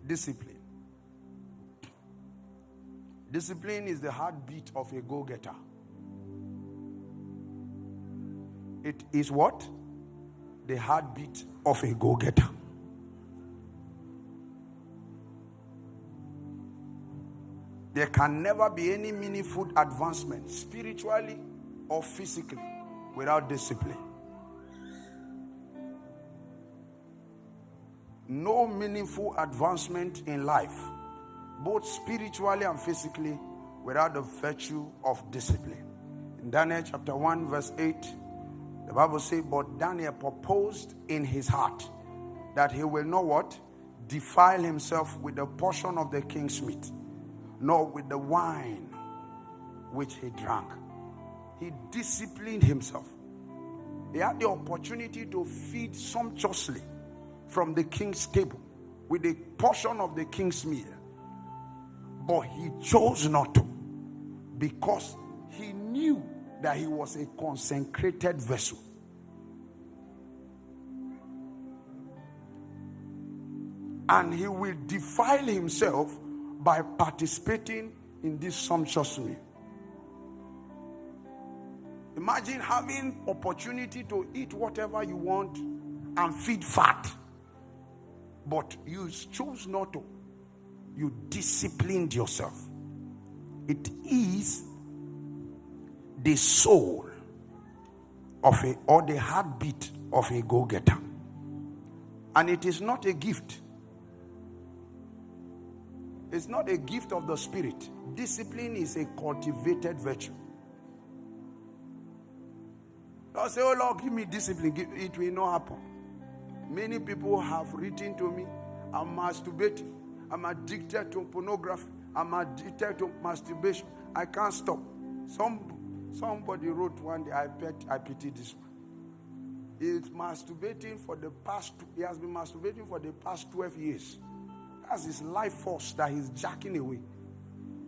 Discipline. Discipline is the heartbeat of a go-getter. It is what? The heartbeat of a go-getter. There can never be any meaningful advancement, spiritually or physically, without discipline. No meaningful advancement in life, both spiritually and physically, without the virtue of discipline. In Daniel chapter 1 verse 8, the Bible says, but Daniel proposed in his heart that he will not what? Defile himself with the portion of the king's meat, nor with the wine which he drank. He disciplined himself. He had the opportunity to feed sumptuously from the king's table with a portion of the king's meal, but he chose not to, because he knew that he was a consecrated vessel. And he will defile himself by participating in this sumptuous meal. Imagine having opportunity to eat whatever you want and feed fat, but you chose not to. You disciplined yourself. It is the soul of or the heartbeat of a go-getter. And it is not a gift. It's not a gift of the spirit. Discipline is a cultivated virtue. Don't say, oh Lord, give me discipline. It will not happen. Many people have written to me, I'm masturbating. I'm addicted to pornography. I'm addicted to masturbation. I can't stop. Somebody wrote one day, I pity this one. He's masturbating for the past, he has been masturbating for the past 12 years. That's his life force that he's jacking away.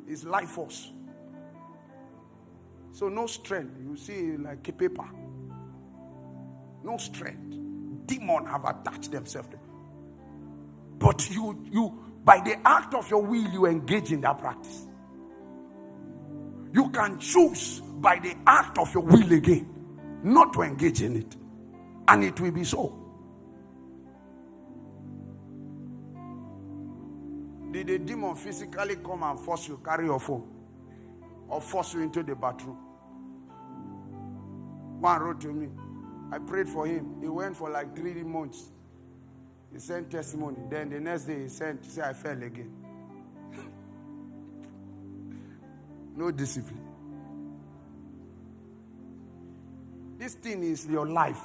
His life force. So no strength. You see like a paper. No strength. Demons have attached themselves to you. But you by the act of your will, you engage in that practice. You can choose by the act of your will again not to engage in it. And it will be so. Did the demon physically come and force you to carry your phone? Or force you into the bathroom? One wrote to me. I prayed for him. He went for like 3 months. He sent testimony. Then the next day he said, I fell again. No discipline. This thing is your life.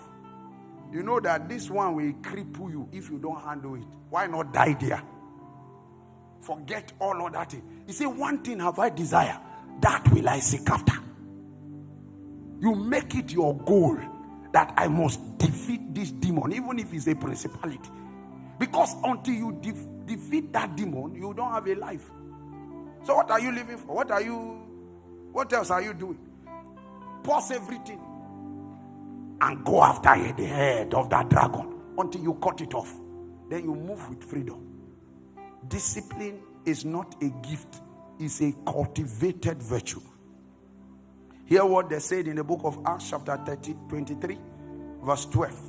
You know that this one will cripple you if you don't handle it. Why not die there? Forget all of that. He said, one thing have I desire, that will I seek after. You make it your goal that I must defeat this demon, even if it's a principality. Because until you defeat that demon, you don't have a life. So what are you living for? What else are you doing? Pause everything and go after the head of that dragon until you cut it off. Then you move with freedom. Discipline is not a gift, it's a cultivated virtue. Hear what they said in the book of Acts chapter 23 verse 12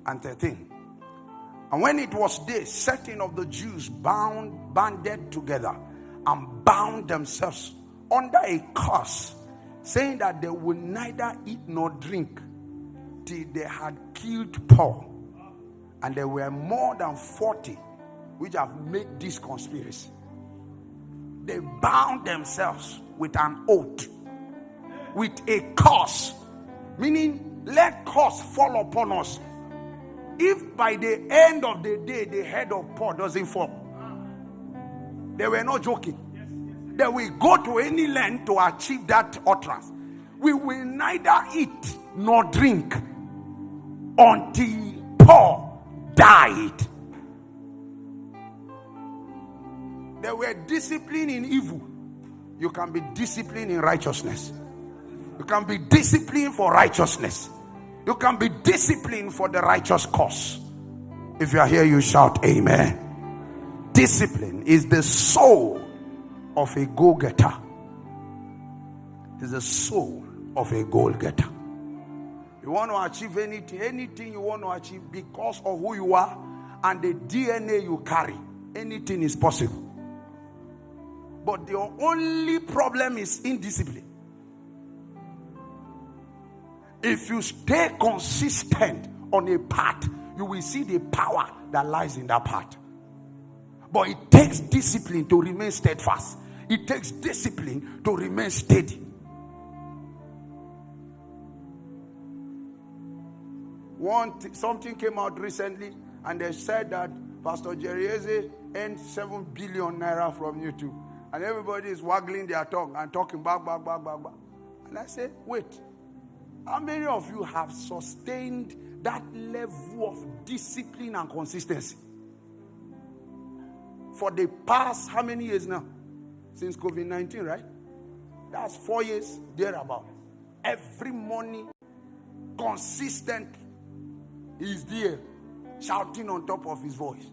and 13. And when it was day, certain of the Jews banded together and bound themselves under a curse, saying that they would neither eat nor drink till they had killed Paul. And there were more than 40 which have made this conspiracy. They bound themselves with an oath, with a curse, meaning let curse fall upon us. If by the end of the day the head of Paul doesn't fall, they were not joking. They will go to any length to achieve that utterance. We will neither eat nor drink until Paul died. They were disciplined in evil. You can be disciplined in righteousness. You can be disciplined for righteousness. You can be disciplined for the righteous cause. If you are here, you shout amen. Discipline is the soul of a go-getter. Is the soul of a goal-getter. You want to achieve anything you want to achieve because of who you are and the DNA you carry, anything is possible. But the only problem is indiscipline. If you stay consistent on a path, you will see the power that lies in that path. But it takes discipline to remain steadfast. It takes discipline to remain steady. Something came out recently, and they said that Pastor Jerry Eze earned 7 billion naira from YouTube. And everybody is waggling their tongue and talking back. And I say, wait, how many of you have sustained that level of discipline and consistency? For the past, how many years now? Since COVID-19, right? That's 4 years, thereabout. Every morning, consistent, he's there, shouting on top of his voice.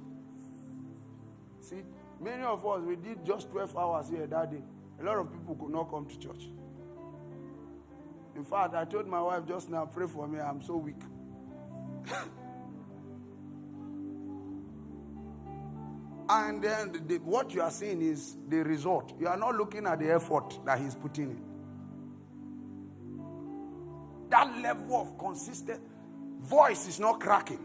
See, many of us, we did just 12 hours here that day. A lot of people could not come to church. In fact, I told my wife just now, pray for me, I'm so weak. And then what you are seeing is the result. You are not looking at the effort that he's putting in. That level of consistent voice is not cracking.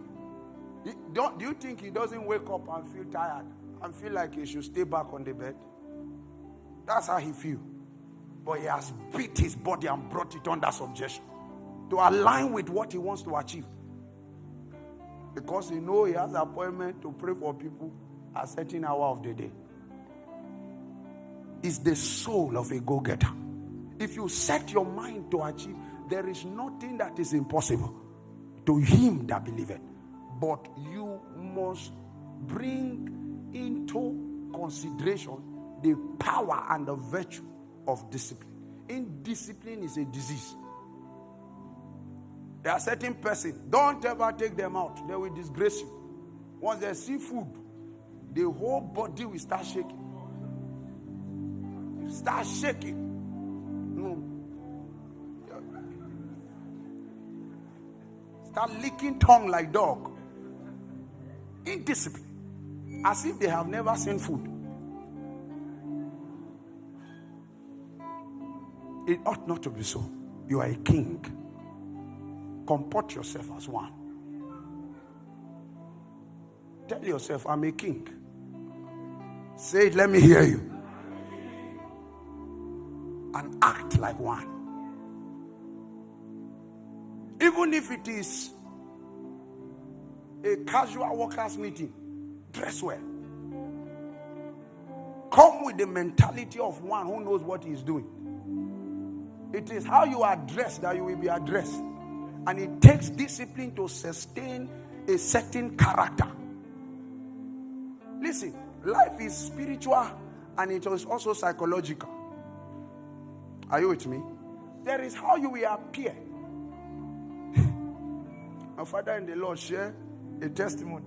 Do you think he doesn't wake up and feel tired and feel like he should stay back on the bed? That's how he feels. But he has beat his body and brought it under subjection to align with what he wants to achieve. Because he knows he has an appointment to pray for people at a certain hour of the day. It's the soul of a go-getter. If you set your mind to achieve, there is nothing that is impossible to him that believeth. But you must bring into consideration the power and the virtue of discipline. Indiscipline is a disease. There are certain persons, don't ever take them out. They will disgrace you. Once they see food, the whole body will start shaking. Start shaking. Start licking tongue like dog. Indiscipline. As if they have never seen food. It ought not to be so. You are a king. Comport yourself as one. Tell yourself, I'm a king. Say it, let me hear you. And act like one. Even if it is a casual workers meeting, dress well. Come with the mentality of one who knows what he is doing. It is how you are dressed that you will be addressed. And it takes discipline to sustain a certain character. Listen, life is spiritual and it is also psychological. Are you with me? There is how you will appear. My father in the Lord shared a testimony.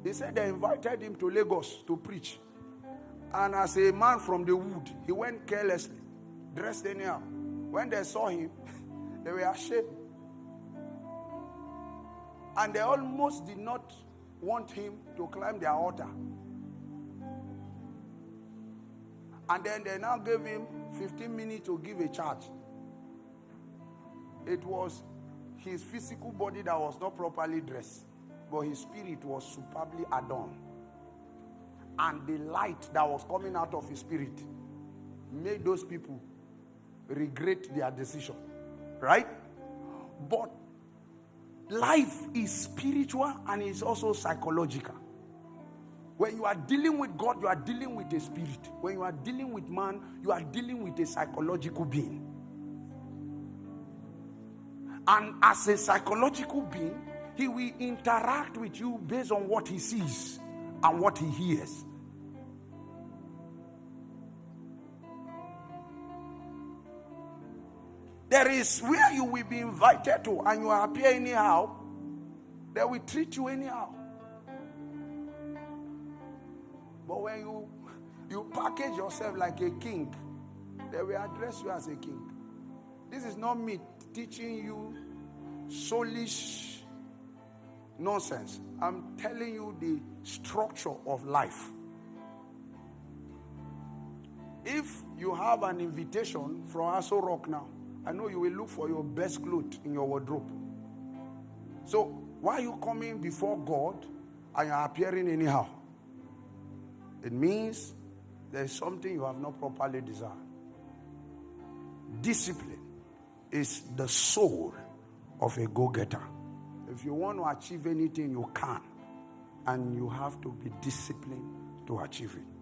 He said they invited him to Lagos to preach. And as a man from the wood, he went carelessly, dressed anyhow. When they saw him, they were ashamed. And they almost did not want him to climb their altar. And then they now gave him 15 minutes to give a charge. It was his physical body that was not properly dressed, but his spirit was superbly adorned. And the light that was coming out of his spirit made those people regret their decision. Right? But life is spiritual and it's also psychological. When you are dealing with God, you are dealing with a spirit. When you are dealing with man, you are dealing with a psychological being. And as a psychological being, he will interact with you based on what he sees and what he hears. There is where you will be invited to and you appear anyhow, they will treat you anyhow. But when you package yourself like a king, they will address you as a king. This is not me teaching you soulish nonsense. I'm telling you the structure of life. If you have an invitation from Aso Rock now, I know you will look for your best clothes in your wardrobe. So why are you coming before God and you're appearing anyhow? It means there's something you have not properly desired. Discipline is the soul of a go-getter. If you want to achieve anything, you can. And you have to be disciplined to achieve it.